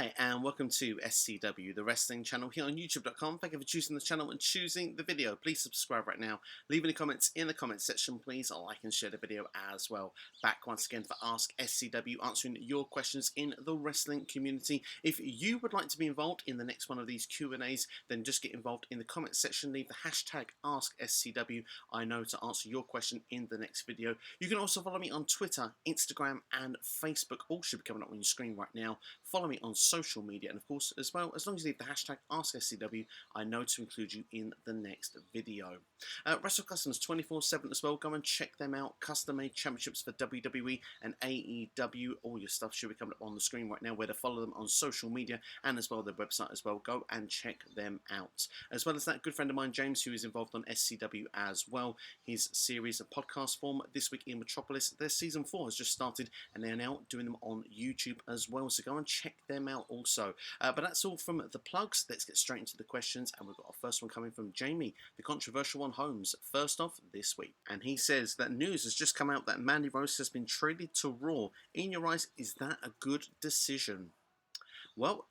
Hi and welcome to SCW, the wrestling channel here on YouTube.com. Thank you for choosing the channel and choosing the video. Please subscribe right now. Leave any comments in the comments section, please. Like and share the video as well. Back once again for Ask SCW, answering your questions in the wrestling community. If you would like to be involved in the next one of these Q&As, then just get involved in the comments section. Leave the hashtag AskSCW. I know to answer your question in the next video. You can also follow me on Twitter, Instagram and Facebook. All should be coming up on your screen right now. Follow me on social media, and of course, as well, as long as you leave the hashtag AskSCW, I know to include you in the next video. Wrestle Customs 24/7 as well. Go and check them out. Custom-made championships for WWE and AEW. All your stuff should be coming up on the screen right now. Where to follow them on social media and as well their website as well. Go and check them out. As well as that, good friend of mine James, who is involved on SCW as well. His series of podcast form This Week in Metropolis. Their season 4 has just started, and they are now doing them on YouTube as well. So go and check them out also. But that's all from the plugs. Let's get straight into the questions, and we've got our first one coming from Jamie, the controversial one, Holmes. First off, this week, and he says that news has just come out that Mandy Rose has been traded to Raw. In your eyes, is that a good decision? Well,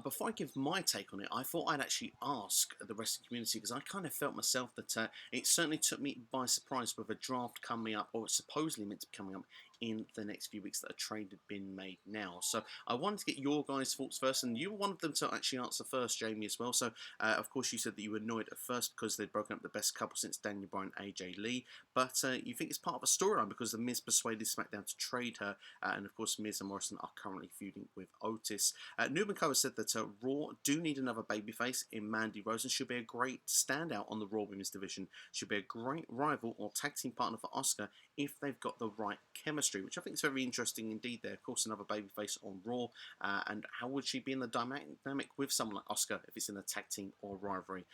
before I give my take on it, I thought I'd actually ask the wrestling community, because I kind of felt myself that it certainly took me by surprise with a draft coming up, or supposedly meant to be coming up in the next few weeks, that a trade had been made now. So I wanted to get your guys' thoughts first, and you were one of them to actually answer first, Jamie, as well. So of course you said that you were annoyed at first because they'd broken up the best couple since Daniel Bryan and AJ Lee, but you think it's part of a storyline because the Miz persuaded SmackDown to trade her, and of course Miz and Morrison are currently feuding with Otis. Noob and Co has said that Raw do need another babyface in Mandy Rose, and she'll be a great standout on the Raw Women's division. She'll be a great rival or tag team partner for Asuka if they've got the right chemistry, which I think is very interesting indeed there. Of course, another babyface on Raw, and how would she be in the dynamic with someone like Asuka if it's in a tag team or rivalry?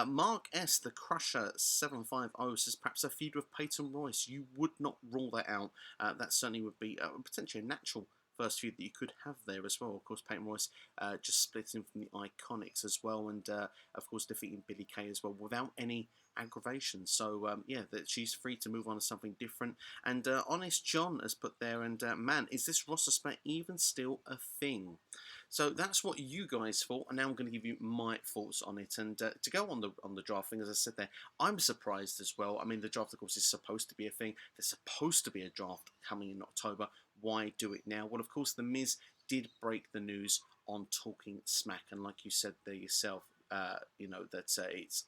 Mark S, the Crusher 750 says perhaps a feud with Peyton Royce. You would not rule that out. That certainly would be potentially a natural first feud that you could have there as well. Of course, Peyton Royce just splitting from the Iconics as well, and of course defeating Billie Kay as well without any aggravation. So yeah, that she's free to move on to something different. And Honest John has put there, and man, is this roster split even still a thing? So that's what you guys thought, and now I'm going to give you my thoughts on it. And to go on the draft thing, as I said there, I'm surprised as well. I mean, the draft, of course, is supposed to be a thing. There's supposed to be a draft coming in October. Why do it now? Well, of course, The Miz did break the news on Talking Smack, and like you said there yourself, you know, that it's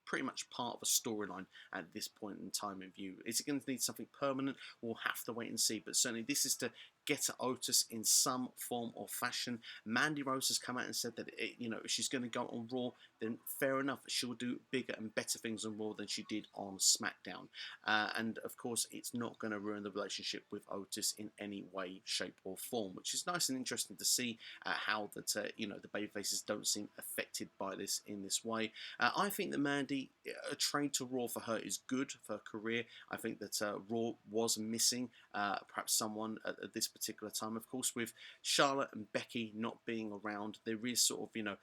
pretty much part of a storyline at this point in time in view. Is it going to need something permanent? We'll have to wait and see, but certainly this is to get at Otis in some form or fashion. Mandy Rose has come out and said that you know, if she's going to go on Raw, then fair enough, she'll do bigger and better things on Raw than she did on SmackDown. And of course, it's not going to ruin the relationship with Otis in any way, shape or form, which is nice and interesting to see how that you know, the babyfaces don't seem affected by this in this way. I think that Mandy, a trade to Raw for her is good for her career. I think that Raw was missing perhaps someone at this particular time. Of course, with Charlotte and Becky not being around, there is sort of, you know,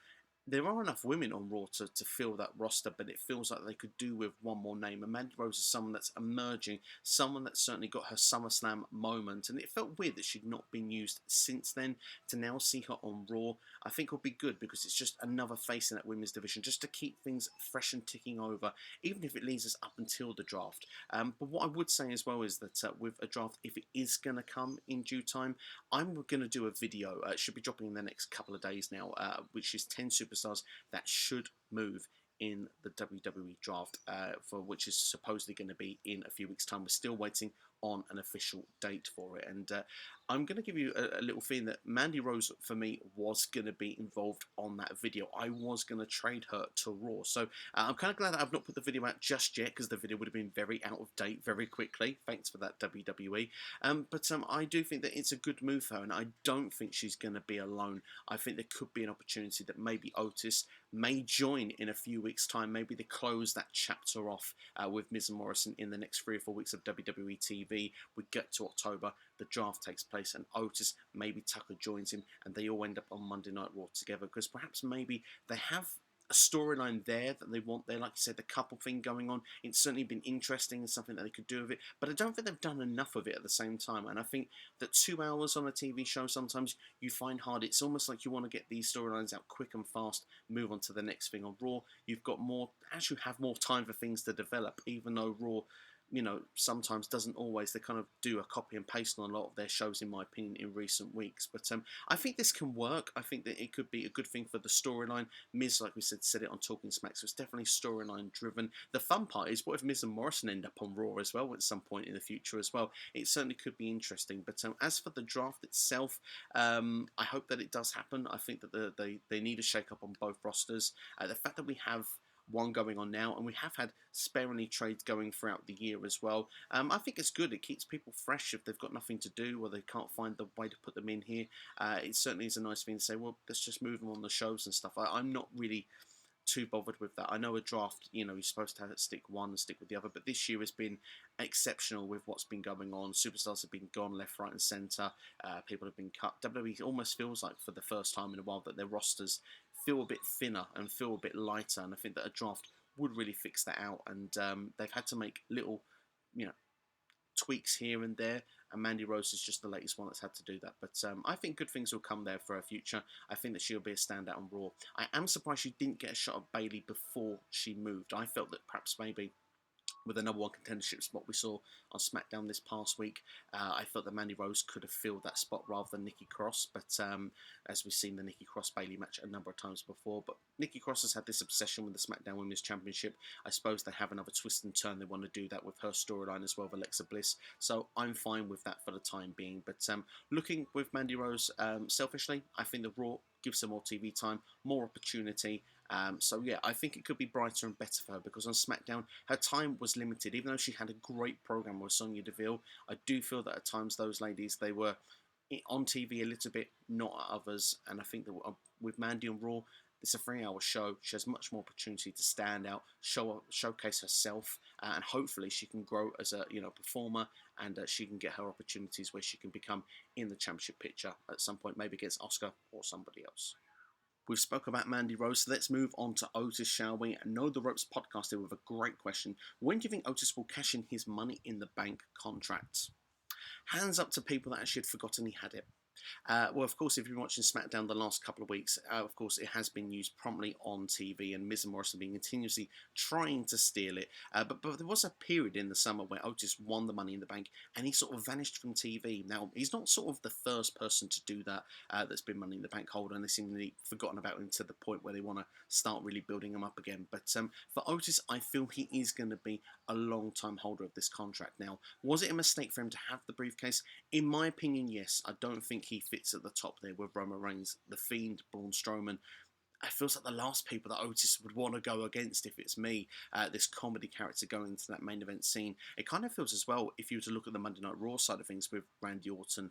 there are enough women on Raw to fill that roster, but it feels like they could do with one more name. And Mandy Rose is someone that's emerging, someone that's certainly got her SummerSlam moment, and it felt weird that she'd not been used since then. To now see her on Raw, I think will be good, because it's just another face in that women's division, just to keep things fresh and ticking over, even if it leads us up until the draft. But what I would say as well is that with a draft, if it is going to come in due time, I'm going to do a video. It should be dropping in the next couple of days now, which is 10 superstars that should move in the WWE draft, for which is supposedly going to be in a few weeks' time. We're still waiting on an official date for it, and I'm going to give you a little feeling that Mandy Rose, for me, was going to be involved on that video. I was going to trade her to Raw, so I'm kind of glad that I've not put the video out just yet, because the video would have been very out of date very quickly. Thanks for that, WWE. But I do think that it's a good move for her, and I don't think she's going to be alone. I think there could be an opportunity that maybe Otis may join in a few weeks' time. Maybe they close that chapter off with Miz and Morrison in the next 3 or 4 weeks of WWE TV. We get to October, the draft takes place, and Otis, maybe Tucker joins him, and they all end up on Monday Night Raw together, because perhaps maybe they have a storyline there that they want there. Like you said, the couple thing going on, it's certainly been interesting and something that they could do with it, but I don't think they've done enough of it at the same time. And I think that 2 hours on a TV show, sometimes you find hard. It's almost like you want to get these storylines out quick and fast, move on to the next thing. On Raw, you've got more, actually have more time for things to develop, even though Raw, you know, sometimes doesn't always. They kind of do a copy and paste on a lot of their shows, in my opinion, in recent weeks. But I think this can work. I think that it could be a good thing for the storyline. Miz, like we said it on Talking Smack, so it's definitely storyline driven. The fun part is, what if Miz and Morrison end up on Raw as well at some point in the future as well? It certainly could be interesting. But as for the draft itself, I hope that it does happen. I think that they need a shake up on both rosters. The fact that we have one going on now, and we have had sparingly trades going throughout the year as well. I think it's good. It keeps people fresh if they've got nothing to do or they can't find the way to put them in here. It certainly is a nice thing to say, well, let's just move them on the shows and stuff. I'm not really too bothered with that. I know a draft, you know, you're supposed to have it stick one and stick with the other, but this year has been exceptional with what's been going on. Superstars have been gone left, right and centre. People have been cut. WWE almost feels like for the first time in a while that their rosters feel a bit thinner and feel a bit lighter, and I think that a draft would really fix that out. And they've had to make little, you know, tweaks here and there, and Mandy Rose is just the latest one that's had to do that. But I think good things will come there for her future. I think that she'll be a standout on Raw. I am surprised she didn't get a shot of Bayley before she moved. I felt that perhaps maybe with the number one contendership spot we saw on SmackDown this past week, I felt that Mandy Rose could have filled that spot rather than Nikki Cross. But as we've seen the Nikki Cross-Bayley match a number of times before, but Nikki Cross has had this obsession with the SmackDown Women's Championship. I suppose they have another twist and turn. They want to do that with her storyline as well, with Alexa Bliss. So I'm fine with that for the time being. But looking with Mandy Rose, selfishly, I think the Raw gives her more TV time, more opportunity. So yeah, I think it could be brighter and better for her, because on SmackDown her time was limited. Even though she had a great program with Sonya Deville, I do feel that at times those ladies, they were on TV a little bit, not at others. And I think that with Mandy on Raw, it's a 3-hour show. She has much more opportunity to stand out, showcase herself, and hopefully she can grow as a performer, and she can get her opportunities where she can become in the championship picture at some point, maybe against Asuka or somebody else. We've spoke about Mandy Rose, so let's move on to Otis, shall we? Know the Ropes podcast here with a great question. When do you think Otis will cash in his Money in the Bank contract? Hands up to people that actually had forgotten he had it. Well, of course, if you've been watching SmackDown the last couple of weeks, of course, it has been used promptly on TV, and Miz and Morrison have been continuously trying to steal it. But there was a period in the summer where Otis won the Money in the Bank, and he sort of vanished from TV. Now, he's not sort of the first person to do that that's been Money in the Bank holder, and they seem to be forgotten about him to the point where they want to start really building him up again. But for Otis, I feel he is going to be a long-time holder of this contract. Now, was it a mistake for him to have the briefcase? In my opinion, yes. I don't think he fits at the top there with Roman Reigns, The Fiend, Braun Strowman. It feels like the last people that Otis would want to go against if it's me, this comedy character going into that main event scene. It kind of feels as well, if you were to look at the Monday Night Raw side of things with Randy Orton,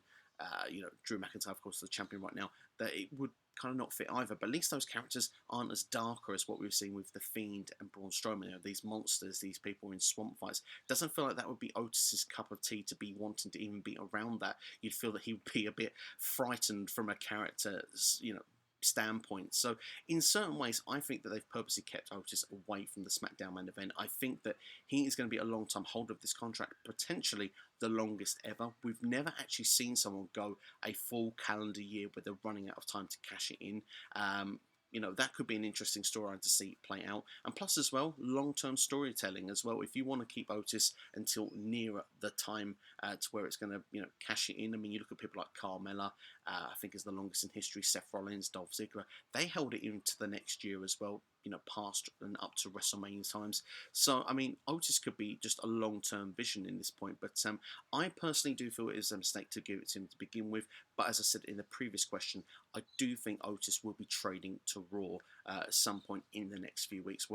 Drew McIntyre, of course, the champion right now, that it would kind of not fit either. But at least those characters aren't as darker as what we've seen with The Fiend and Braun Strowman. These monsters, these people in swamp fights. Doesn't feel like that would be Otis's cup of tea to be wanting to even be around that. You'd feel that he would be a bit frightened from a character's, standpoint. So in certain ways, I think that they've purposely kept Otis away from the SmackDown main event. I think that he is going to be a long-time holder of this contract, potentially the longest ever. We've never actually seen someone go a full calendar year where they're running out of time to cash it in. That could be an interesting storyline to see play out. And plus as well, long-term storytelling as well. If you want to keep Otis until nearer the time to where it's going to, cash it in. I mean, you look at people like Carmella, I think is the longest in history, Seth Rollins, Dolph Ziggler. They held it into the next year as well, past and up to WrestleMania times. So, I mean, Otis could be just a long-term vision in this point. But I personally do feel it is a mistake to give it to him to begin with. But as I said in the previous question, I do think Otis will be trading to Raw at some point in the next few weeks,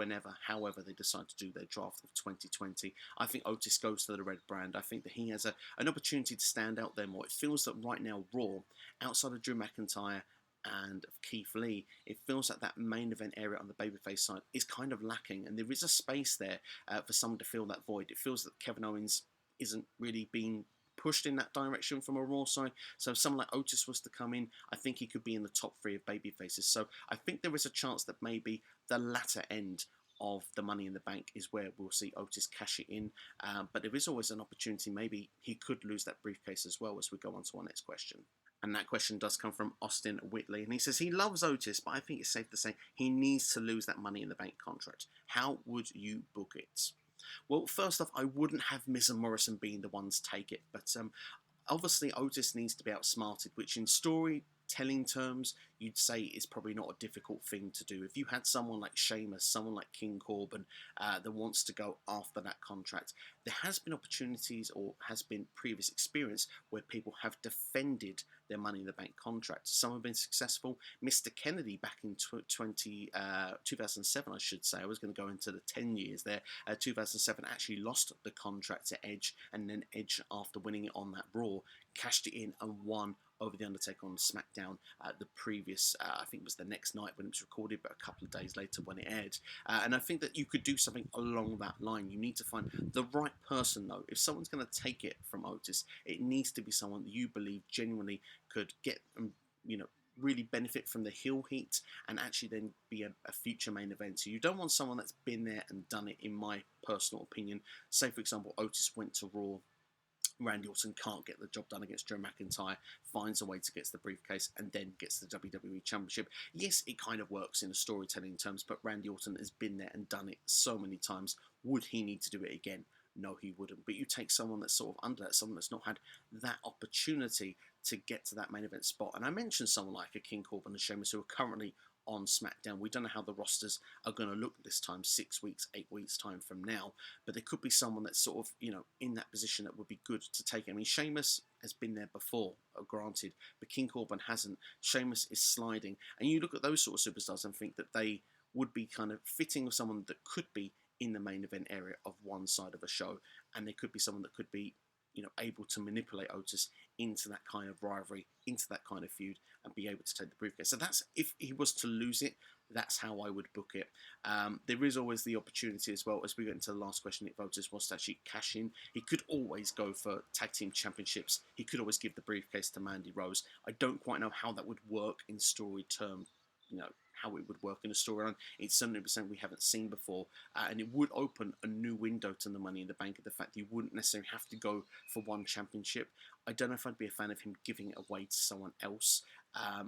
however they decide to do their draft of 2020. I think Otis goes to the red brand. I think that he has an opportunity to stand out there more. It feels that right now Raw, outside of Drew McIntyre and of Keith Lee, it feels like that main event area on the babyface side is kind of lacking, and there is a space there for someone to fill that void. It feels that Kevin Owens isn't really being pushed in that direction from a Raw side. So if someone like Otis was to come in, I think he could be in the top 3 of baby faces. So I think there is a chance that maybe the latter end of the Money in the Bank is where we'll see Otis cash it in. But there is always an opportunity. Maybe he could lose that briefcase as well as we go on to our next question. And that question does come from Austin Whitley. And he says he loves Otis, but I think it's safe to say he needs to lose that Money in the Bank contract. How would you book it? Well, first off, I wouldn't have Miz and Morrison being the ones take it. But obviously, Otis needs to be outsmarted, which in storytelling terms, you'd say is probably not a difficult thing to do. If you had someone like Sheamus, someone like King Corbin that wants to go after that contract, there has been opportunities or has been previous experience where people have defended their Money in the Bank contract. Some have been successful. Mr. Kennedy back in 2007, I should say. I was going to go into the 10 years there. 2007 actually lost the contract to Edge, and then Edge, after winning it on that Raw, cashed it in and won over The Undertaker on SmackDown the previous, I think it was the next night when it was recorded, but a couple of days later when it aired. And I think that you could do something along that line. You need to find the right person, though. If someone's going to take it from Otis, it needs to be someone that you believe genuinely could get, really benefit from the heel heat and actually then be a future main event. So you don't want someone that's been there and done it, in my personal opinion. Say, for example, Otis went to Raw. Randy Orton can't get the job done against Drew McIntyre, finds a way to get the briefcase, and then gets the WWE Championship. Yes, it kind of works in a storytelling terms, but Randy Orton has been there and done it so many times. Would he need to do it again? No, he wouldn't. But you take someone that's sort of under that, someone that's not had that opportunity to get to that main event spot. And I mentioned someone like a King Corbin and Sheamus who are currently on SmackDown. We don't know how the rosters are going to look this time, 6 weeks, 8 weeks time from now, but there could be someone that's sort of, in that position that would be good to take. I mean, Sheamus has been there before, granted, but King Corbin hasn't. Sheamus is sliding, and you look at those sort of superstars and think that they would be kind of fitting with someone that could be in the main event area of one side of a show, and there could be someone that could be able to manipulate Otis into that kind of rivalry, into that kind of feud, and be able to take the briefcase. So that's, if he was to lose it, that's how I would book it. There is always the opportunity as well, as we get into the last question, if Otis was to actually cash in, he could always go for tag team championships. He could always give the briefcase to Mandy Rose. I don't quite know how that would work in story term, how it would work in a storyline. It's certainly something we haven't seen before, and it would open a new window to the Money in the Bank, of the fact that you wouldn't necessarily have to go for one championship. I don't know if I'd be a fan of him giving it away to someone else,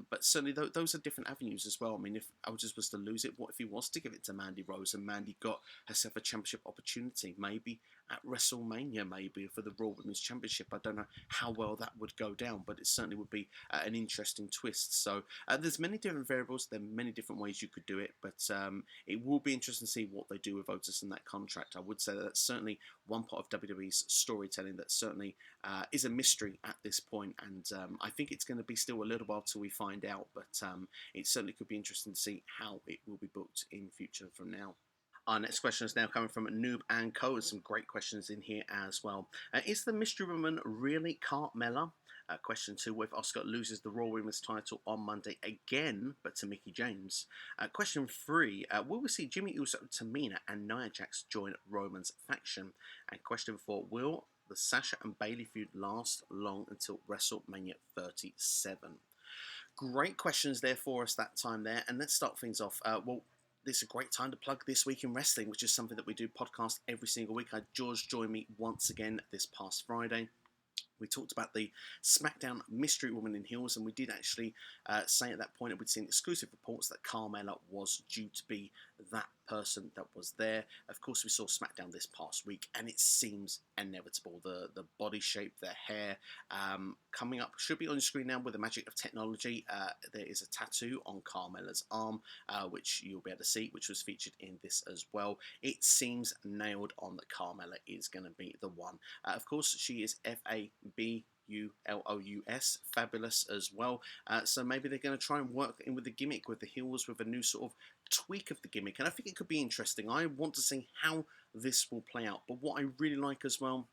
but certainly those are different avenues as well. I mean, if Otis was to lose it, what if he was to give it to Mandy Rose and Mandy got herself a championship opportunity, maybe at WrestleMania, maybe for the Raw Women's Championship? I don't know how well that would go down, but it certainly would be an interesting twist. So there's many different variables, there are many different ways you could do it, but it will be interesting to see what they do with Otis and that contract. I would say that that's certainly one part of WWE's storytelling that certainly is a mystery at this point, and I think it's going to be still a little while till we find out, but it certainly could be interesting to see how it will be booked in future from now. Our next question is now coming from Noob and Co. And some great questions in here as well. Is the mystery woman really Carmella? Question 2, what if Asuka loses the Raw Women's title on Monday again, but to Mickie James? Question 3, will we see Jimmy Uso, Tamina and Nia Jax join Roman's faction? And question 4, will the Sasha and Bayley feud last long until WrestleMania 37? Great questions there for us that time there, and let's start things off. This is a great time to plug This Week in Wrestling, which is something that we do podcast every single week. George joined me once again this past Friday. We talked about the SmackDown Mystery Woman in Heels, and we did actually say at that point that we'd seen exclusive reports that Carmella was due to be that person that was there. Of course, we saw SmackDown this past week, and it seems inevitable. The body shape, the hair, coming up, should be on your screen now with the magic of technology. There is a tattoo on Carmella's arm, which you'll be able to see, which was featured in this as well. It seems nailed on that Carmella is going to be the one. Of course, she is Fabulous, fabulous as well. So maybe they're going to try and work in with the gimmick, with the heels, with a new sort of tweak of the gimmick. And I think it could be interesting. I want to see how this will play out. But what I really like as well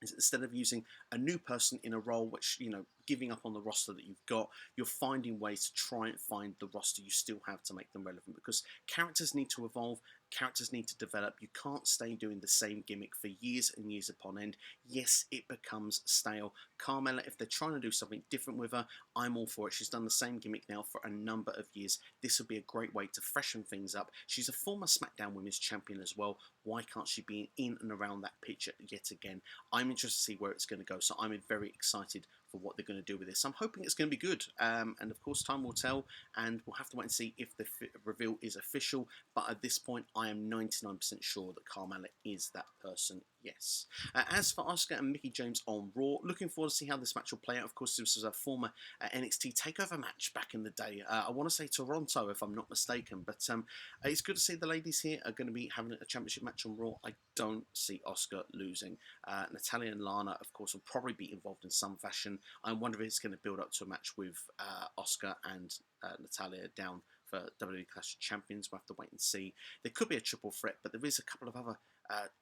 is, instead of using a new person in a role which, giving up on the roster that you've got. You're finding ways to try and find the roster you still have to make them relevant, because characters need to evolve, characters need to develop. You can't stay doing the same gimmick for years and years upon end. Yes, it becomes stale. Carmella, if they're trying to do something different with her, I'm all for it. She's done the same gimmick now for a number of years. This would be a great way to freshen things up. She's a former SmackDown Women's Champion as well. Why can't she be in and around that picture yet again? I'm interested to see where it's going to go, so I'm very excited for what they're going to do with this. I'm hoping it's going to be good, and of course time will tell, and we'll have to wait and see if the reveal is official, but at this point I am 99% sure that Carmella is that person, yes. As for Asuka and Mickie James on Raw, looking forward to see how this match will play out. Of course, this was a former NXT TakeOver match back in the day. I want to say Toronto, if I'm not mistaken, but it's good to see the ladies here are going to be having a championship match on Raw. I don't see Asuka losing. Natalya and Lana, of course, will probably be involved in some fashion. I wonder if it's going to build up to a match with Asuka and Natalya down for WWE Clash of Champions. We'll have to wait and see. There could be a triple threat, but there is a couple of other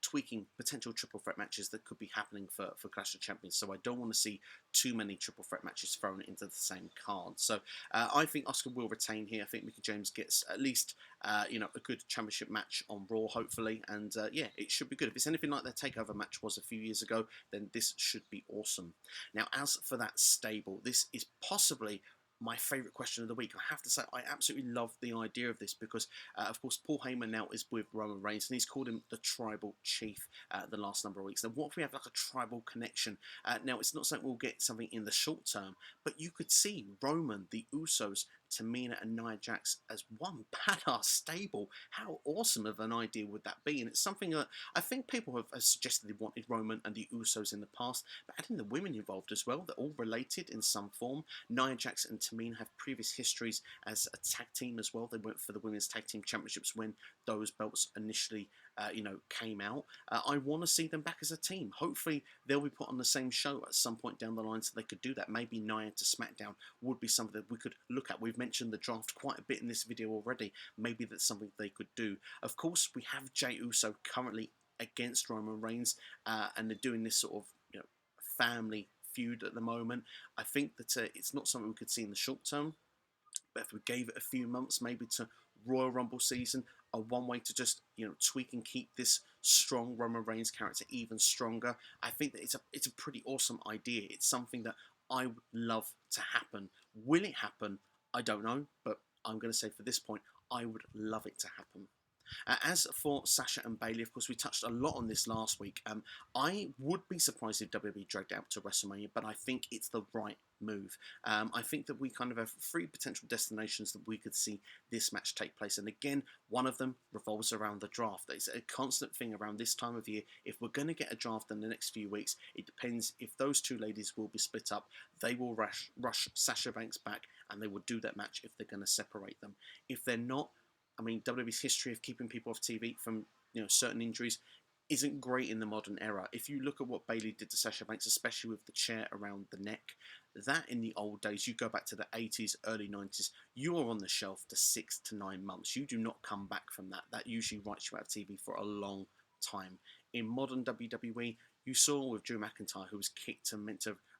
tweaking potential triple threat matches that could be happening for Clash of Champions, so I don't want to see too many triple threat matches thrown into the same card. So I think Asuka will retain here. I think Mickie James gets at least a good championship match on Raw, hopefully, and yeah, it should be good. If it's anything like their TakeOver match was a few years ago, then this should be awesome. Now, as for that stable, this is possibly my favourite question of the week. I have to say, I absolutely love the idea of this because, of course, Paul Heyman now is with Roman Reigns, and he's called him the Tribal Chief the last number of weeks. Now, what if we have like a tribal connection? Now, it's not something we'll get something in the short term, but you could see Roman, the Usos, Tamina and Nia Jax as one badass stable. How awesome of an idea would that be? And it's something that I think people have suggested they wanted Roman and the Usos in the past, but adding the women involved as well, they're all related in some form. Nia Jax and Tamina have previous histories as a tag team as well. They went for the Women's Tag Team Championships when those belts initially came out. I want to see them back as a team. Hopefully they'll be put on the same show at some point down the line so they could do that. Maybe Nia to SmackDown would be something that we could look at. We've mentioned the draft quite a bit in this video already. Maybe that's something they could do. Of course, we have Jey Uso currently against Roman Reigns, and they're doing this sort of family feud at the moment. I think that it's not something we could see in the short term, but if we gave it a few months, maybe to Royal Rumble season, one way to just tweak and keep this strong Roman Reigns character even stronger. I think that it's a pretty awesome idea. It's something that I would love to happen. Will it happen? I don't know, but I'm going to say for this point, I would love it to happen. As for Sasha and Bayley, of course, we touched a lot on this last week. I would be surprised if WWE dragged out to WrestleMania, but I think it's the right move. I think that we kind of have three potential destinations that we could see this match take place. And again, one of them revolves around the draft. It's a constant thing around this time of year. If we're going to get a draft in the next few weeks, it depends if those two ladies will be split up. They will rush Sasha Banks back, and they will do that match if they're going to separate them. If they're not, I mean, WWE's history of keeping people off TV from certain injuries isn't great in the modern era. If you look at what Bayley did to Sasha Banks, especially with the chair around the neck, that in the old days, you go back to the 80s, early 90s, you are on the shelf for 6 to 9 months. You do not come back from that. That usually writes you out of TV for a long time. In modern WWE, you saw with Drew McIntyre, who was kicked and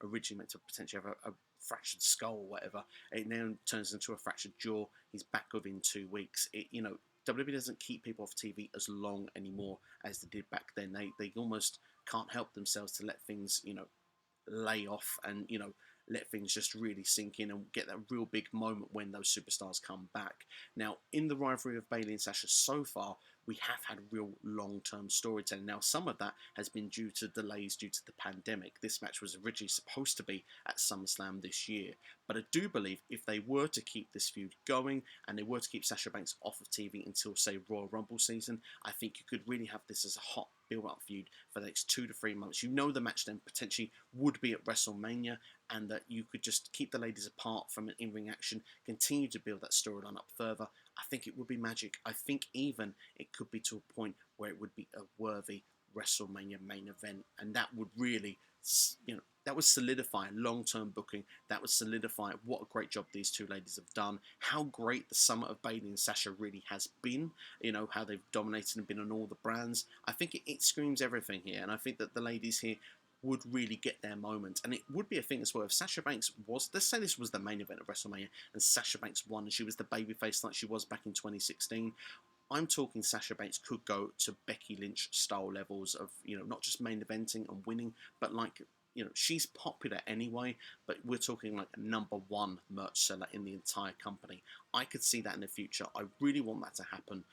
originally meant to potentially have a fractured skull or whatever. It now turns into a fractured jaw. He's back within 2 weeks. WWE doesn't keep people off TV as long anymore as they did back then. They almost can't help themselves to let things, lay off and, let things just really sink in and get that real big moment when those superstars come back. Now, in the rivalry of Bayley and Sasha so far, we have had real long-term storytelling. Now, some of that has been due to delays due to the pandemic. This match was originally supposed to be at SummerSlam this year. But I do believe if they were to keep this feud going and they were to keep Sasha Banks off of TV until, say, Royal Rumble season, I think you could really have this as a hot build-up feud for the next 2 to 3 months. The match then potentially would be at WrestleMania, and that you could just keep the ladies apart from an in-ring action, continue to build that storyline up further. I think it would be magic. I think even it could be to a point where it would be a worthy WrestleMania main event, and that would really, that would solidify long-term booking. That would solidify what a great job these two ladies have done, how great the summer of Bayley and Sasha really has been, how they've dominated and been on all the brands. I think it screams everything here, and I think that the ladies here would really get their moment. And it would be a thing as well if Sasha Banks was, let's say this was the main event of WrestleMania and Sasha Banks won and she was the babyface like she was back in 2016. I'm talking Sasha Banks could go to Becky Lynch style levels of, not just main eventing and winning, but like, she's popular anyway, but we're talking like a #1 merch seller in the entire company. I could see that in the future. I really want that to happen.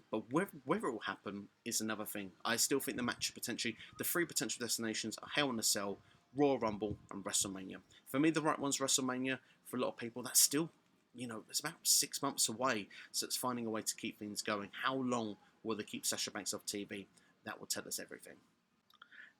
But whether it will happen is another thing. I still think the match potentially, the 3 potential destinations are Hell in a Cell, Royal Rumble, and WrestleMania. For me, the right one's WrestleMania. For a lot of people, that's still, it's about 6 months away. So it's finding a way to keep things going. How long will they keep Sasha Banks off TV? That will tell us everything.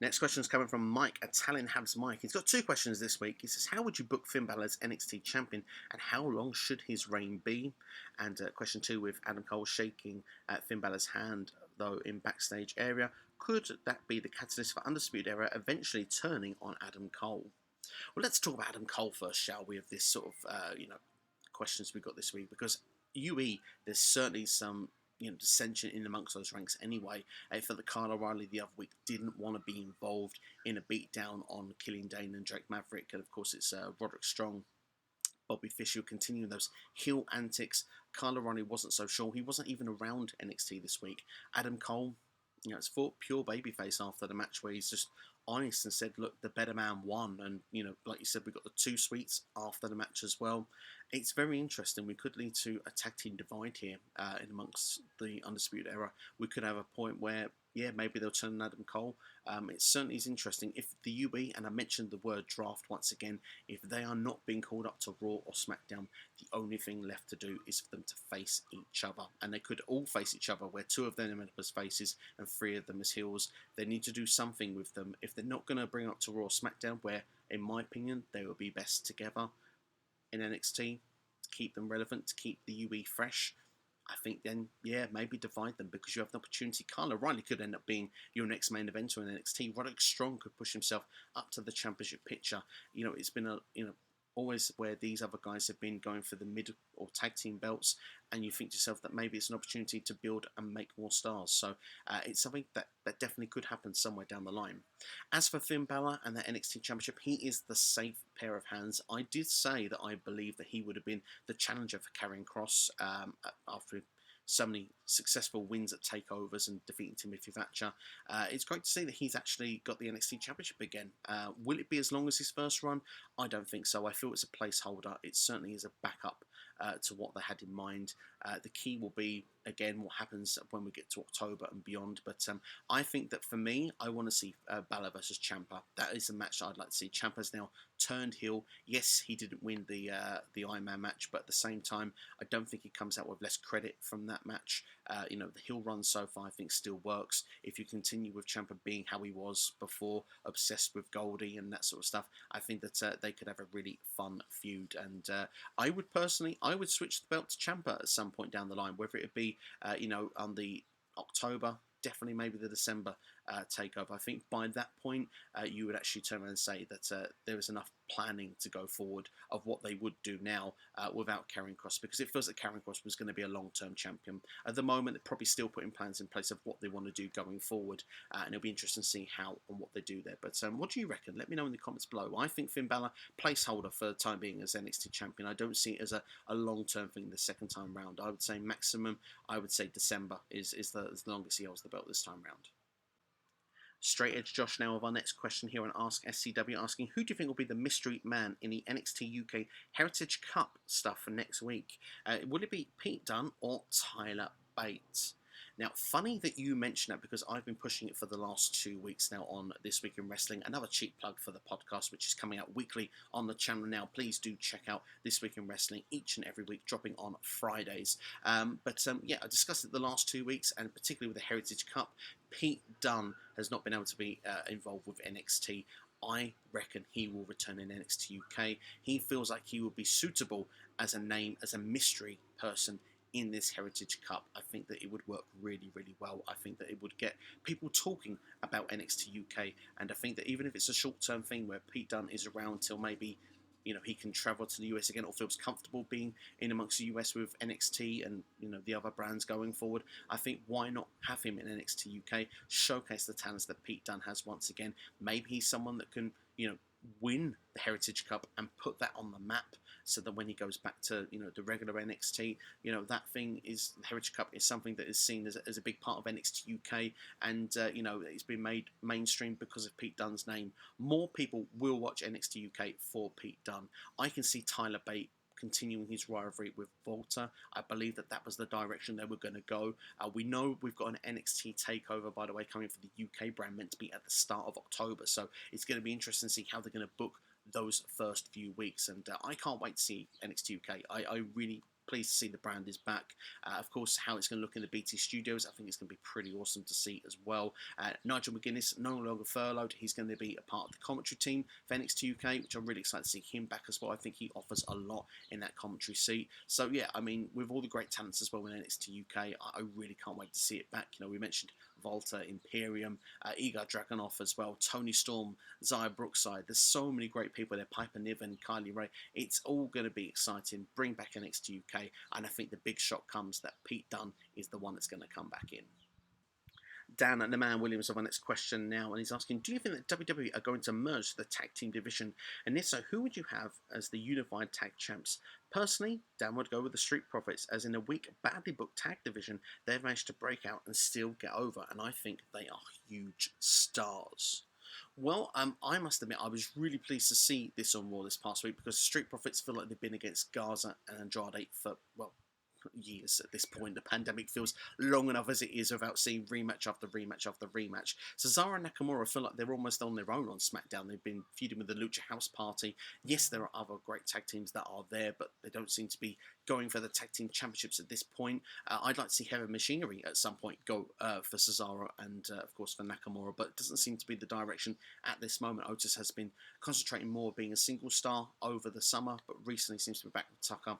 Next question is coming from Mike, Italian Habs Mike. He's got 2 questions this week. He says, how would you book Finn Balor as NXT champion and how long should his reign be? And question 2 with Adam Cole shaking Finn Balor's hand, though, in backstage area. Could that be the catalyst for Undisputed Era eventually turning on Adam Cole? Well, let's talk about Adam Cole first, shall we, of this sort of, questions we got this week. Because UE, there's certainly some dissension in amongst those ranks anyway. I felt that Kyle O'Reilly the other week didn't want to be involved in a beatdown on Killian Dane and Drake Maverick, and of course it's Roderick Strong, Bobby Fish, continuing those heel antics. Kyle O'Reilly wasn't so sure. He wasn't even around NXT this week. Adam Cole, it's for pure babyface after the match where he's just honest and said, look, the better man won. And, like you said, we got the 2 sweets after the match as well. It's very interesting. We could lead to a tag team divide here in amongst the Undisputed Era. We could have a point where, maybe they'll turn on Adam Cole. It certainly is interesting. If the UE, and I mentioned the word draft once again, if they are not being called up to Raw or SmackDown, the only thing left to do is for them to face each other. And they could all face each other, where 2 of them are as faces and 3 of them as heels. They need to do something with them. If they're not going to bring up to Raw or SmackDown, where, in my opinion, they will be best together in NXT, to keep them relevant, to keep the UE fresh, I think then, maybe divide them because you have the opportunity. Kyle O'Reilly could end up being your next main eventer in NXT. Roderick Strong could push himself up to the championship picture. It's been always where these other guys have been going for the mid or tag team belts, and you think to yourself that maybe it's an opportunity to build and make more stars. So it's something that definitely could happen somewhere down the line. As for Finn Balor and the NXT Championship, he is the safe pair of hands. I did say that I believe that he would have been the challenger for Karrion Kross after so many successful wins at takeovers and defeating Timothy Thatcher. It's great to see that he's actually got the NXT Championship again. Will it be as long as his first run? I don't think so. I feel it's a placeholder. It certainly is a backup to what they had in mind. The key will be, again, what happens when we get to October and beyond. But I think that for me, I want to see Balor versus Ciampa. That is a match I'd like to see. Ciampa's now turned heel. Yes, he didn't win the Iron Man match, but at the same time, I don't think he comes out with less credit from that match. The heel run so far, I think, still works. If you continue with Ciampa being how he was before, obsessed with Goldie and that sort of stuff, I think that they could have a really fun feud. And I would switch the belt to Ciampa at some point down the line, whether it be, on the October, definitely maybe the December takeover. I think by that point, you would actually turn around and say that there is enough planning to go forward of what they would do now without Karrion Kross, because it feels that Karrion Kross was going to be a long-term champion. At the moment, they're probably still putting plans in place of what they want to do going forward, and it'll be interesting to see how and what they do there. But what do you reckon? Let me know in the comments below. I think Finn Balor, placeholder for the time being as NXT champion. I don't see it as a long-term thing the second time round. I would say maximum, December is the longest he holds the belt this time round. Straight Edge Josh now with our next question here on AskSCW, asking, who do you think will be the mystery man in the NXT UK Heritage Cup stuff for next week? Will it be Pete Dunne or Tyler Bate? Now, funny that you mention that, because I've been pushing it for the last 2 weeks now on This Week in Wrestling. Another cheap plug for the podcast, which is coming out weekly on the channel now. Please do check out This Week in Wrestling each and every week, dropping on Fridays. I discussed it the last 2 weeks, and particularly with the Heritage Cup. Pete Dunne has not been able to be involved with NXT. I reckon he will return in NXT UK. He feels like he would be suitable as a name, as a mystery person in this Heritage Cup. I think that it would work really, really well. I think that it would get people talking about NXT UK, and I think that even if it's a short-term thing where Pete Dunne is around till maybe, he can travel to the US again or feels comfortable being in amongst the US with NXT and, the other brands going forward, I think why not have him in NXT UK, showcase the talents that Pete Dunne has once again. Maybe he's someone that can, win the Heritage Cup and put that on the map so that when he goes back to, the regular NXT, that thing is, the Heritage Cup is something that is seen as a big part of NXT UK, and, it's been made mainstream because of Pete Dunne's name. More people will watch NXT UK for Pete Dunne. I can see Tyler Bate continuing his rivalry with Volta. I believe that was the direction they were going to go. We know we've got an NXT takeover, by the way, coming for the UK brand, meant to be at the start of October, so it's going to be interesting to see how they're going to book those first few weeks, and I can't wait to see NXT UK. I really pleased to see the brand is back. Of course, how it's going to look in the BT Studios, I think it's going to be pretty awesome to see as well. Nigel McGuinness, no longer furloughed. He's going to be a part of the commentary team for NXT UK, which I'm really excited to see him back as well. I think he offers a lot in that commentary seat. So yeah, I mean, with all the great talents as well in NXT UK, I really can't wait to see it back. We mentioned Volta, Imperium, Igor Dragunov as well, Tony Storm, Xia Brookside. There's so many great people there, Piper Niven, Kylie Ray. It's all going to be exciting. Bring back NXT UK, and I think the big shock comes that Pete Dunne is the one that's going to come back in. Dan and the Man Williams have our next question now, and he's asking, do you think that WWE are going to merge the tag team division? And if so, who would you have as the unified tag champs? Personally, Dan would go with the Street Profits, as in a weak, badly booked tag division, they've managed to break out and still get over, and I think they are huge stars. Well, I must admit, I was really pleased to see this on Raw this past week, because Street Profits feel like they've been against Garza and Andrade for, well, years at this point. The pandemic feels long enough as it is without seeing rematch after rematch after rematch. Cesaro and Nakamura feel like they're almost on their own on SmackDown. They've been feuding with the Lucha House Party. Yes, there are other great tag teams that are there, but they don't seem to be going for the tag team championships at this point. I'd like to see Heavy Machinery at some point go for Cesaro and of course for Nakamura, but it doesn't seem to be the direction at this moment. Otis has been concentrating more being a single star over the summer, but recently seems to be back with Tucker.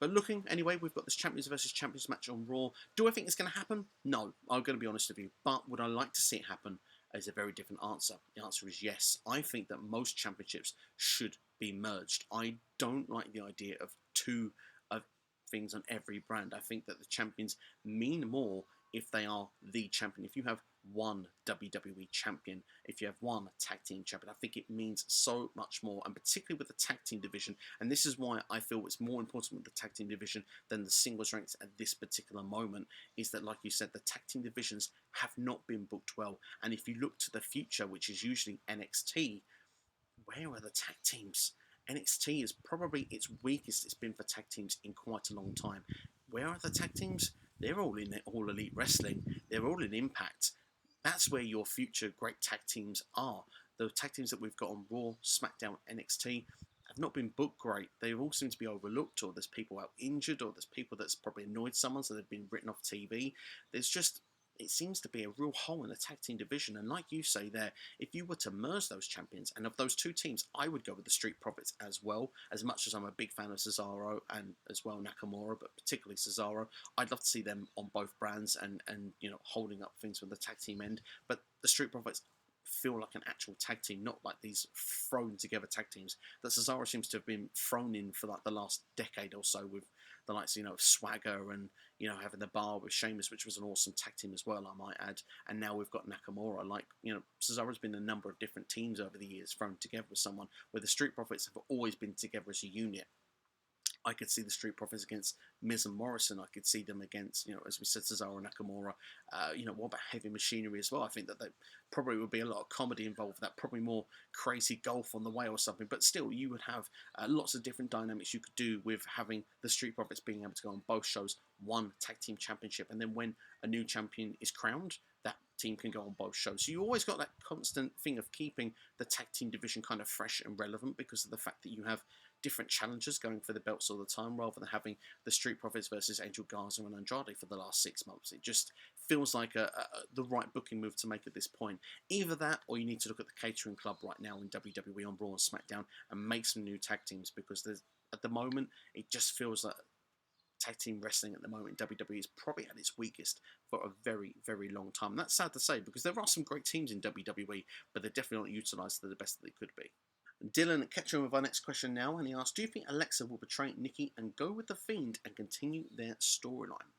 But looking, anyway, we've got this Champions versus Champions match on Raw. Do I think it's going to happen? No, I'm going to be honest with you. But would I like to see it happen? Is a very different answer. The answer is yes. I think that most championships should be merged. I don't like the idea of two things on every brand. I think that the champions mean more if they are the champion. If you have one WWE champion, if you have one tag team champion, I think it means so much more, and particularly with the tag team division. And this is why I feel it's more important with the tag team division than the singles ranks at this particular moment, is that, like you said, the tag team divisions have not been booked well. And if you look to the future, which is usually NXT, where are the tag teams? NXT is probably its weakest it's been for tag teams in quite a long time. Where are the tag teams? They're all in All Elite Wrestling. They're all in Impact. That's where your future great tag teams are. The tag teams that we've got on Raw, SmackDown, NXT have not been booked great. They all seem to be overlooked, or there's people out injured, or there's people that's probably annoyed someone, so they've been written off TV. It seems to be a real hole in the tag team division. And like you say there, if you were to merge those champions, and of those two teams, I would go with the Street Profits as well. As much as I'm a big fan of Cesaro and as well Nakamura, but particularly Cesaro, I'd love to see them on both brands and holding up things from the tag team end. But the Street Profits feel like an actual tag team, not like these thrown together tag teams that Cesaro seems to have been thrown in for like the last decade or so, with the likes of Swagger and having the Bar with Sheamus, which was an awesome tag team as well, I might add. And now we've got Nakamura. Cesaro's been a number of different teams over the years thrown together with someone, where the Street Profits have always been together as a unit. I could see the Street Profits against Miz and Morrison. I could see them against, as we said, Cesaro and Nakamura. What about Heavy Machinery as well? I think that there probably would be a lot of comedy involved with that, probably more crazy golf on the way or something. But still, you would have lots of different dynamics you could do with having the Street Profits being able to go on both shows, one tag team championship, and then when a new champion is crowned, that team can go on both shows. So you always got that constant thing of keeping the tag team division kind of fresh and relevant, because of the fact that you have different challengers going for the belts all the time, rather than having the Street Profits versus Angel Garza and Andrade for the last 6 months. It just feels like the right booking move to make at this point. Either that, or you need to look at the catering club right now in WWE on Raw and SmackDown and make some new tag teams, because at the moment it just feels like tag team wrestling at the moment in WWE is probably at its weakest for a very, very long time. And that's sad to say, because there are some great teams in WWE, but they're definitely not utilised to the best that they could be. Dylan catching with our next question now, and he asks, do you think Alexa will betray Nikki and go with The Fiend and continue their storyline?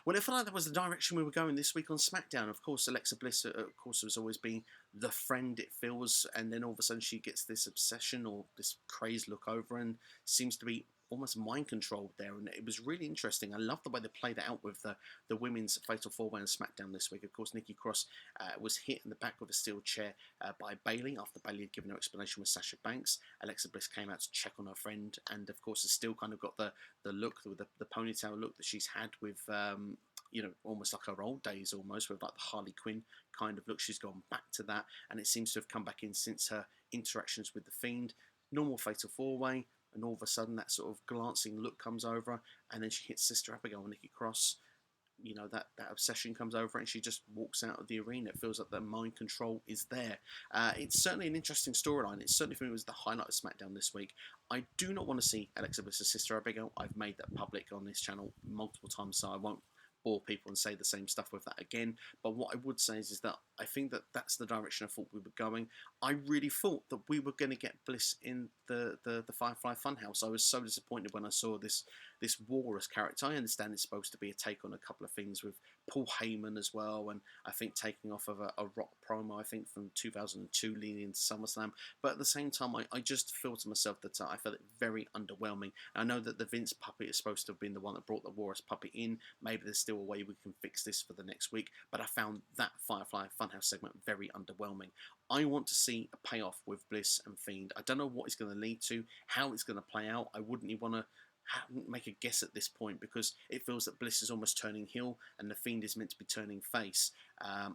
Well, it felt like that was the direction we were going this week on SmackDown. Of course, Alexa Bliss, of course, has always been the friend, it feels, and then all of a sudden she gets this obsession or this crazed look over and seems to be almost mind controlled there, and it was really interesting. I love the way they played it out with the women's Fatal 4-Way on SmackDown this week. Of course, Nikki Cross was hit in the back with a steel chair by Bayley after Bayley had given her explanation with Sasha Banks. Alexa Bliss came out to check on her friend, and of course has still kind of got the look, the ponytail look that she's had with almost like her old days, almost with like the Harley Quinn kind of look. She's gone back to that, and it seems to have come back in since her interactions with the Fiend. Normal Fatal 4-Way, and all of a sudden that sort of glancing look comes over her, and then she hits Sister Abigail and Nikki Cross. That obsession comes over and she just walks out of the arena. It feels like the mind control is there. It's certainly an interesting storyline. It certainly for me was the highlight of SmackDown this week. I do not want to see Alexa Bliss's Sister Abigail. I've made that public on this channel multiple times, so I won't bore people and say the same stuff with that again. But what I would say is that I think that that's the direction I thought we were going. I really thought that we were going to get Bliss in the Firefly Funhouse. I was so disappointed when I saw this Walrus character. I understand it's supposed to be a take on a couple of things with Paul Heyman as well, and I think taking off of a Rock promo, I think from 2002 leading into SummerSlam. But at the same time, I just feel to myself that I felt it very underwhelming. I know that the Vince puppet is supposed to have been the one that brought the Walrus puppet in. Maybe there's still a way we can fix this for the next week, but I found that Firefly Funhouse segment very underwhelming. I want to see a payoff with Bliss and Fiend. I don't know what it's going to lead to, how it's going to play out. I wouldn't even want to make a guess at this point, because it feels that Bliss is almost turning heel and the Fiend is meant to be turning face,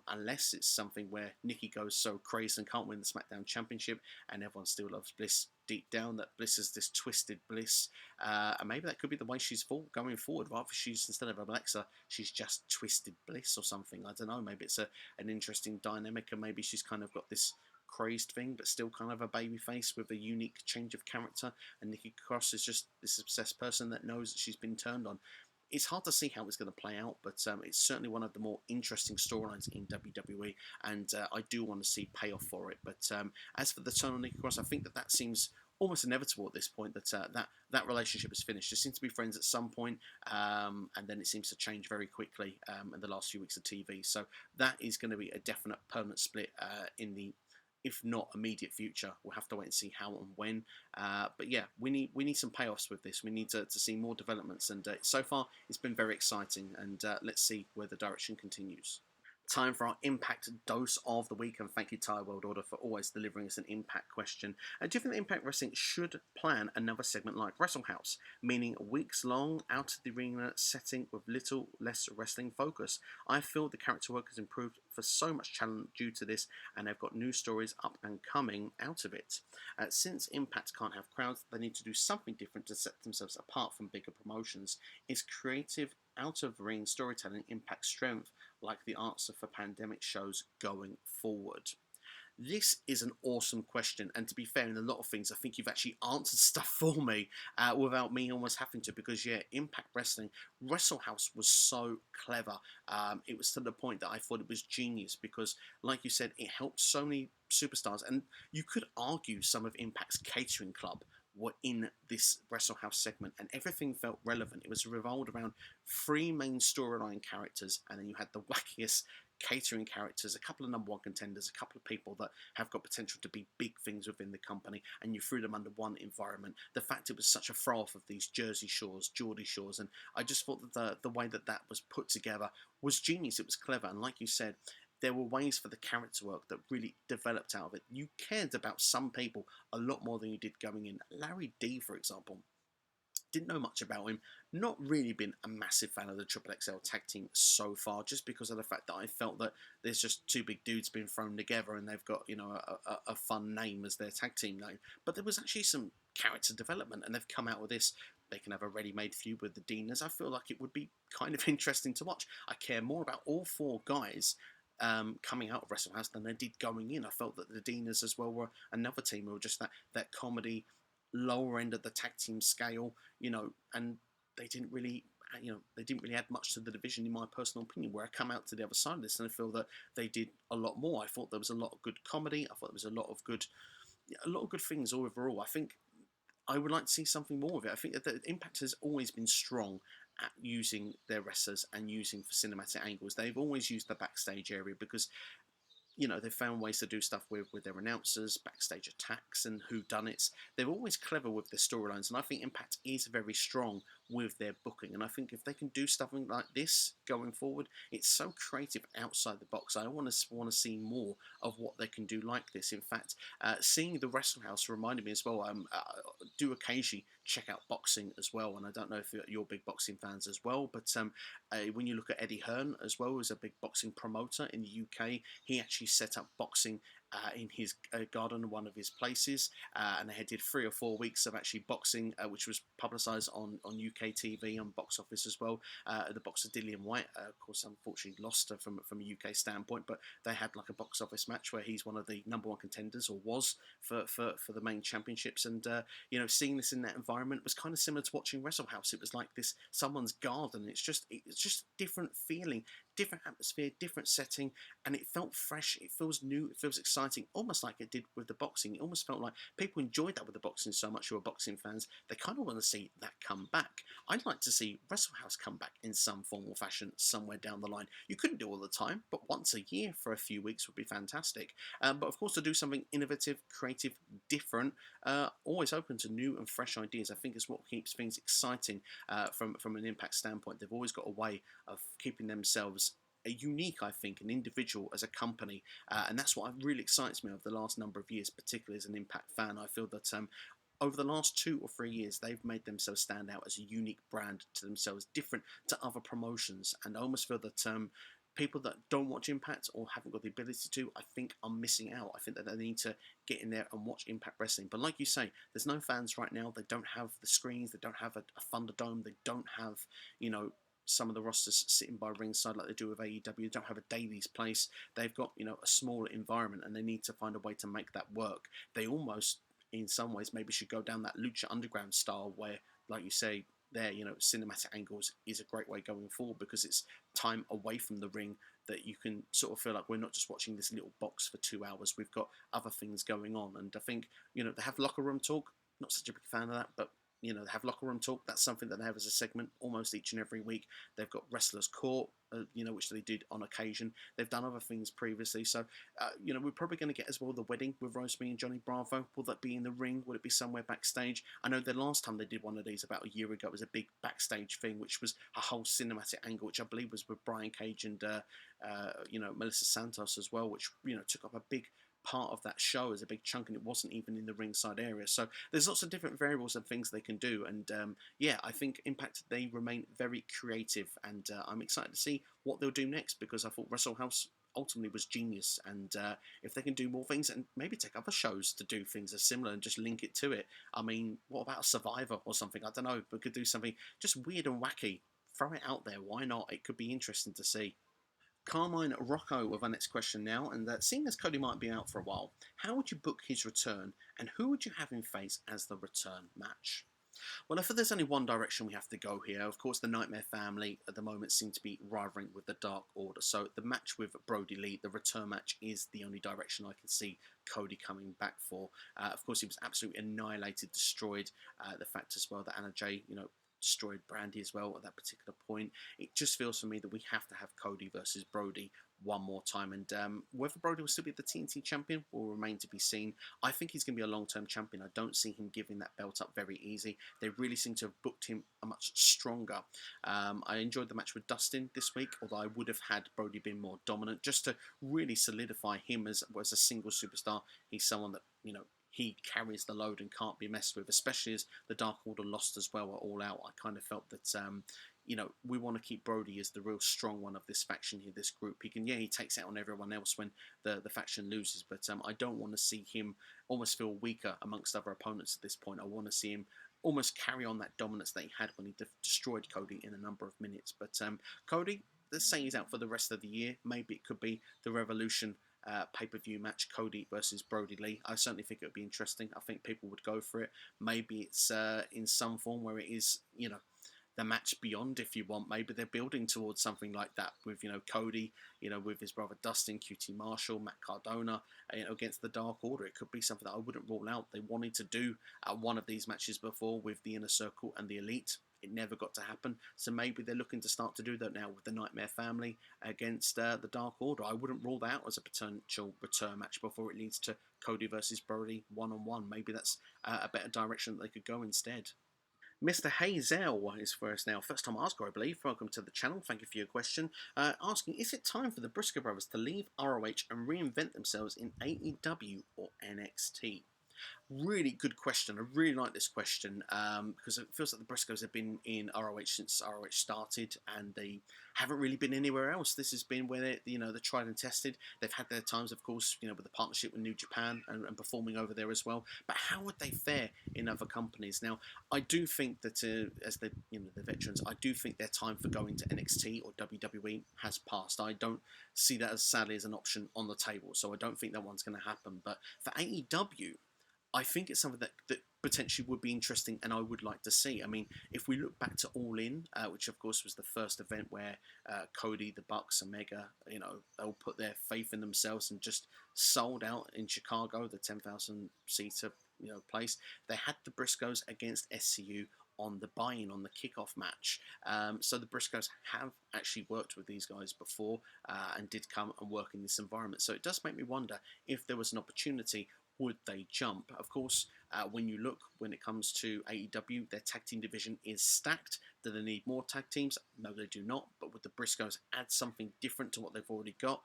unless it's something where Nikki goes so crazy and can't win the SmackDown Championship and everyone still loves Bliss deep down, that Bliss is this twisted Bliss, and maybe that could be the way she's going forward. Rather, she's, instead of Alexa, she's just twisted Bliss or something. I don't know, maybe it's an interesting dynamic, and maybe she's kind of got this crazed thing, but still kind of a baby face with a unique change of character, and Nikki Cross is just this obsessed person that knows that she's been turned on. It's hard to see how it's going to play out, but it's certainly one of the more interesting storylines in WWE, and I do want to see payoff for it. But as for the turn on Nikki Cross, I think that seems almost inevitable at this point, that relationship is finished. They seem to be friends at some point, and then it seems to change very quickly in the last few weeks of TV. So that is going to be a definite permanent split in the, if not immediate future. We'll have to wait and see how and when. But yeah, we need some payoffs with this. We need to see more developments, and so far it's been very exciting, and let's see where the direction continues. Time for our Impact dose of the week, and thank you, Thai World Order, for always delivering us an Impact question. Do you think that Impact Wrestling should plan another segment like Wrestle House, meaning weeks long, out of the arena setting with little less wrestling focus? I feel the character work has improved for so much talent due to this, and they've got new stories up and coming out of it. Since Impact can't have crowds, they need to do something different to set themselves apart from bigger promotions. Is creative, out-of-ring storytelling Impact strength, like the answer for pandemic shows going forward? This is an awesome question, and to be fair, in a lot of things, I think you've actually answered stuff for me without me almost having to, because yeah, Impact Wrestling, Wrestle House was so clever. It was to the point that I thought it was genius, because like you said, it helped so many superstars, and you could argue some of Impact's catering club were in this Wrestle House segment, and everything felt relevant. It was revolved around three main storyline characters, and then you had the wackiest catering characters, a couple of number one contenders, a couple of people that have got potential to be big things within the company, and you threw them under one environment. The fact it was such a throw-off of these Jersey Shores, Geordie Shores, and I just thought that the way that was put together was genius. It was clever, and like you said, there were ways for the character work that really developed out of it. You cared about some people a lot more than you did going in. Larry D, for example, didn't know much about him. Not really been a massive fan of the Triple XL tag team so far, just because of the fact that I felt that there's just two big dudes being thrown together and they've got, you know, a fun name as their tag team name. But there was actually some character development, and they've come out with this. They can have a ready-made feud with the Deaners. I feel like it would be kind of interesting to watch. I care more about all four guys coming out of Wrestle House than they did going in. I felt that the Deaners as well were another team who were just that comedy, lower end of the tag team scale, you know, and they didn't really add much to the division, in my personal opinion. Where I come out to the other side of this and I feel that they did a lot more. I thought there was a lot of good comedy. I thought there was a lot of good a lot of good things overall. I think I would like to see something more of it. I think that Impact has always been strong at using their wrestlers and using for cinematic angles. They've always used the backstage area because they've found ways to do stuff with their announcers, backstage attacks, and whodunits. They're always clever with their storylines, and I think Impact is very strong with their booking. And I think if they can do something like this going forward, it's so creative outside the box. I want to see more of what they can do like this. In fact, seeing the Wrestle House reminded me as well. Do occasionally check out boxing as well, and I don't know if you're big boxing fans as well, but when you look at Eddie Hearn as well, as a big boxing promoter in the UK, he actually set up boxing in his garden, one of his places, and they did 3 or 4 weeks of actually boxing, which was publicised on UK TV, on Box Office as well. The boxer Dillian White, of course, unfortunately lost from a UK standpoint, but they had like a box office match where he's one of the #1 contenders, or was, for the main championships. And seeing this in that environment was kind of similar to watching Wrestle House. It was like this someone's garden. It's just a different feeling, different atmosphere, different setting, and it felt fresh. It feels new. It feels exciting, almost like it did with the boxing. It almost felt like people enjoyed that with the boxing so much, who are boxing fans. They kind of want to see that come back. I'd like to see Wrestle House come back in some form or fashion somewhere down the line. You couldn't do all the time, but once a year for a few weeks would be fantastic. But of course, to do something innovative, creative, different, always open to new and fresh ideas, I think is what keeps things exciting from an Impact standpoint. They've always got a way of keeping themselves unique, I think, an individual as a company, and that's what really excites me over the last number of years, particularly as an Impact fan. I feel that over the last 2 or 3 years, they've made themselves stand out as a unique brand to themselves, different to other promotions, and I almost feel that people that don't watch Impact or haven't got the ability to, I think, are missing out. I think that they need to get in there and watch Impact Wrestling. But like you say, there's no fans right now. They don't have the screens. They don't have a Thunderdome. They don't have, some of the rosters sitting by ringside like they do with AEW. They don't have a Daily's place. They've got, a smaller environment, and they need to find a way to make that work. They almost, in some ways, maybe should go down that Lucha Underground style where, like you say, there, cinematic angles is a great way going forward, because it's time away from the ring that you can sort of feel like we're not just watching this little box for 2 hours. We've got other things going on. And I think, they have locker room talk. Not such a big fan of that, but they have locker room talk. That's something that they have as a segment almost each and every week. They've got Wrestlers Court, which they did on occasion. They've done other things previously. So, we're probably going to get as well the wedding with Rosemary and Johnny Bravo. Will that be in the ring? Will it be somewhere backstage? I know the last time they did one of these about a year ago, it was a big backstage thing, which was a whole cinematic angle, which I believe was with Brian Cage and, Melissa Santos as well, which, took up a big part of that show as a big chunk, and it wasn't even in the ringside area. So there's lots of different variables and things they can do, and I think Impact, they remain very creative, and I'm excited to see what they'll do next, because I thought Wrestle House ultimately was genius, and if they can do more things and maybe take other shows to do things as similar and just link it to it. I mean, what about a Survivor or something? I don't know, but could do something just weird and wacky. Throw it out there, why not? It could be interesting to see. Carmine Rocco with our next question now, and seeing as Cody might be out for a while, how would you book his return, and who would you have him face as the return match? Well, I feel there's only one direction we have to go here. Of course, the Nightmare Family at the moment seem to be rivaling with the Dark Order, so the match with Brody Lee, the return match, is the only direction I can see Cody coming back for. Of course, he was absolutely annihilated, destroyed. The fact as well that Anna Jay, destroyed Brandy as well at that particular point. It just feels for me that we have to have Cody versus Brody one more time, and whether Brody will still be the TNT champion will remain to be seen. I think he's going to be a long-term champion. I don't see him giving that belt up very easy. They really seem to have booked him a much stronger. I enjoyed the match with Dustin this week, although I would have had Brody been more dominant, just to really solidify him as a single superstar. He's someone that, he carries the load and can't be messed with, especially as the Dark Order lost as well at All Out. I kind of felt that, we want to keep Brody as the real strong one of this faction here, this group. He takes out on everyone else when the faction loses, but I don't want to see him almost feel weaker amongst other opponents at this point. I want to see him almost carry on that dominance that he had when he destroyed Cody in a number of minutes. But Cody, let's say he's out for the rest of the year. Maybe it could be the Revolution pay-per-view match, Cody versus Brody Lee. I certainly think it would be interesting. I think people would go for it. Maybe it's in some form where it is, the match beyond, if you want. Maybe they're building towards something like that with, Cody, with his brother Dustin, QT Marshall, Matt Cardona, against the Dark Order. It could be something that I wouldn't rule out. They wanted to do one of these matches before with the Inner Circle and the Elite. It never got to happen, so maybe they're looking to start to do that now with the Nightmare Family against the Dark Order. I wouldn't rule that out as a potential return match before it leads to Cody versus Brody one-on-one. Maybe that's a better direction that they could go instead. Mr. Hazel is first now. First time asker, I believe. Welcome to the channel. Thank you for your question. Asking, is it time for the Briscoe brothers to leave ROH and reinvent themselves in AEW or NXT? Really good question. I really like this question because it feels like the Briscoes have been in ROH since ROH started, and they haven't really been anywhere else. This has been where they're tried and tested. They've had their times, of course, with the partnership with New Japan and performing over there as well. But how would they fare in other companies? Now, I do think that as the veterans, I do think their time for going to NXT or WWE has passed. I don't see that as sadly as an option on the table, so I don't think that one's going to happen. But for AEW, I think it's something that potentially would be interesting and I would like to see. I mean, if we look back to All In, which of course was the first event where Cody, the Bucks, Omega, they'll put their faith in themselves and just sold out in Chicago, the 10,000 seater place. They had the Briscoes against SCU on the buy-in, on the kickoff match. So the Briscoes have actually worked with these guys before and did come and work in this environment. So it does make me wonder if there was an opportunity, would they jump? Of course, when it comes to AEW, their tag team division is stacked. Do they need more tag teams? No, they do not. But would the Briscoes add something different to what they've already got?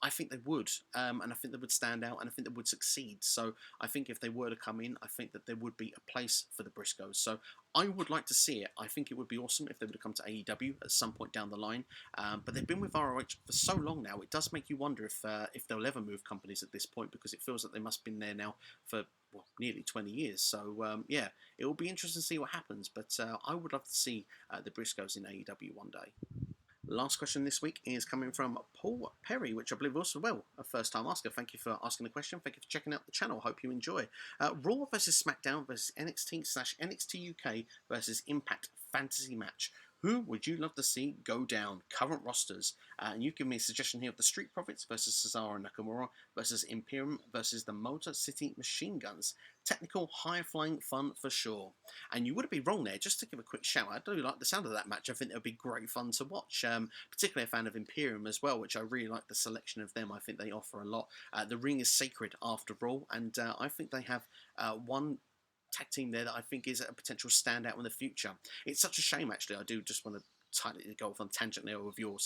I think they would, and I think they would stand out, and I think they would succeed. So I think if they were to come in, I think that there would be a place for the Briscoes. So I would like to see it. I think it would be awesome if they would come to AEW at some point down the line. But they've been with ROH for so long now, it does make you wonder if they'll ever move companies at this point, because it feels like they must have been there now for nearly 20 years. So yeah, it will be interesting to see what happens. But I would love to see the Briscoes in AEW one day. Last question this week is coming from Paul Perry, which I believe also, a first-time asker. Thank you for asking the question. Thank you for checking out the channel. Hope you enjoy. Raw versus SmackDown versus NXT/NXTUK versus Impact Fantasy Match. Who would you love to see go down? Current rosters. And you've given me a suggestion here of the Street Profits versus Cesaro and Nakamura versus Imperium versus the Motor City Machine Guns. Technical, high-flying fun for sure. And you wouldn't be wrong there. Just to give a quick shout, I do like the sound of that match. I think it would be great fun to watch. Particularly a fan of Imperium as well, which I really like the selection of them. I think they offer a lot. The ring is sacred after all, and I think they have one tag team there that I think is a potential standout in the future. It's such a shame, actually. I do just want to tightly go off on tangent there with your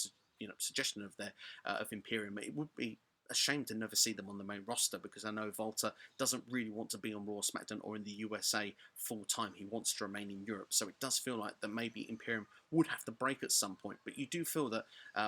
suggestion of Imperium. It would be a shame to never see them on the main roster, because I know Volta doesn't really want to be on Raw, SmackDown or in the USA full time. He wants to remain in Europe, so it does feel like that maybe Imperium would have to break at some point. But you do feel that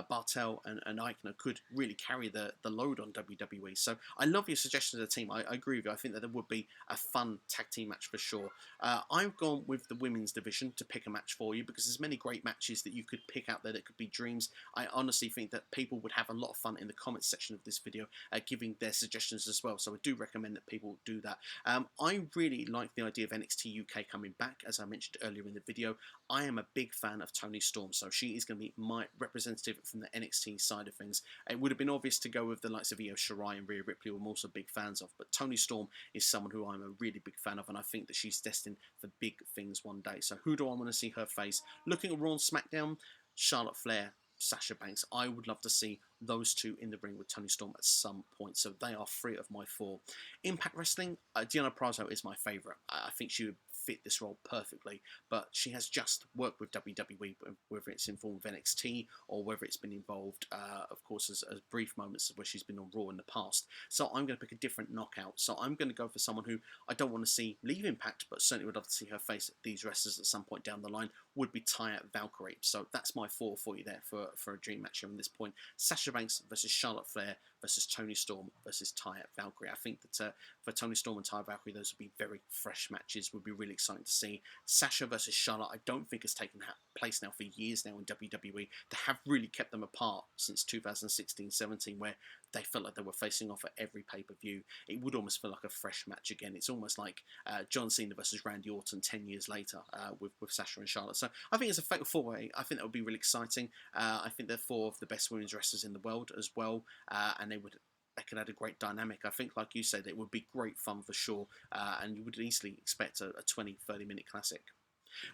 Bartel and Eichner could really carry the load on WWE. So I love your suggestion of the team. I agree with you. I think that there would be a fun tag team match for sure. I've gone with the women's division to pick a match for you, because there's many great matches that you could pick out there that could be dreams. I honestly think that people would have a lot of fun in the comments section of this video giving their suggestions as well. So I do recommend that people do that. I really like the idea of NXT UK coming back, as I mentioned earlier in the video. I am a big fan of Toni Storm, so she is going to be my representative from the NXT side of things. It would have been obvious to go with the likes of Io Shirai and Rhea Ripley, who I'm also big fans of, but Toni Storm is someone who I'm a really big fan of, and I think that she's destined for big things one day. So who do I want to see her face? Looking at Raw and SmackDown, Charlotte Flair, Sasha Banks. I would love to see those two in the ring with Toni Storm at some point. So they are 3 of my 4. Impact Wrestling, Deonna Purrazzo is my favourite. I think she would fit this role perfectly, but she has just worked with WWE, whether it's in form of NXT or whether it's been involved, of course, as brief moments where she's been on Raw in the past. So I'm going to pick a different knockout. So I'm going to go for someone who I don't want to see leave Impact, but certainly would love to see her face these wrestlers at some point down the line, would be Taya Valkyrie. So that's my 4 for you there for a dream match here on this point. Sasha Banks versus Charlotte Flair versus Toni Storm versus Taya Valkyrie. I think that for Toni Storm and Taya Valkyrie, those would be very fresh matches. Would be really exciting to see. Sasha versus Charlotte, I don't think has taken place now for years now in WWE. They have really kept them apart since 2016-17, where they felt like they were facing off at every pay-per-view. It would almost feel like a fresh match again. It's almost like John Cena versus Randy Orton 10 years later with Sasha and Charlotte. So I think it's a fatal four-way. I think that would be really exciting. I think they're four of the best women's wrestlers in the world as well, and they could add a great dynamic. I think, like you said, it would be great fun for sure, and you would easily expect a 20-30 minute classic.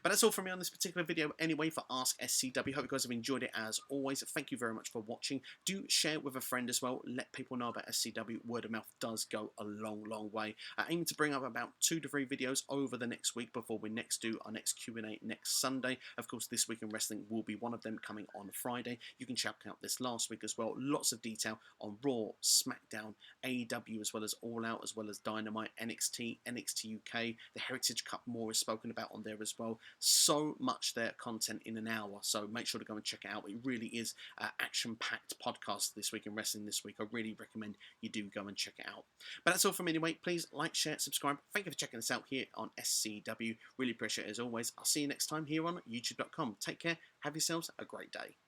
But that's all from me on this particular video anyway for AskSCW. Hope you guys have enjoyed it as always. Thank you very much for watching. Do share it with a friend as well. Let people know about SCW. Word of mouth does go a long, long way. Aiming to bring up about 2 to 3 videos over the next week before we next do our next Q&A next Sunday. Of course, This Week in Wrestling will be one of them, coming on Friday. You can check out this last week as well. Lots of detail on Raw, SmackDown, AEW, as well as All Out, as well as Dynamite, NXT, NXTUK. The Heritage Cup more is spoken about on there as well. So much there content in an hour, so make sure to go and check it out. It really is action-packed podcast This Week in Wrestling this week. I really recommend you do go and check it out. But that's all from me anyway. Please like, share, subscribe. Thank you for checking us out here on SCW. Really appreciate it as always. I'll see you next time here on YouTube.com. Take care. Have yourselves a great day.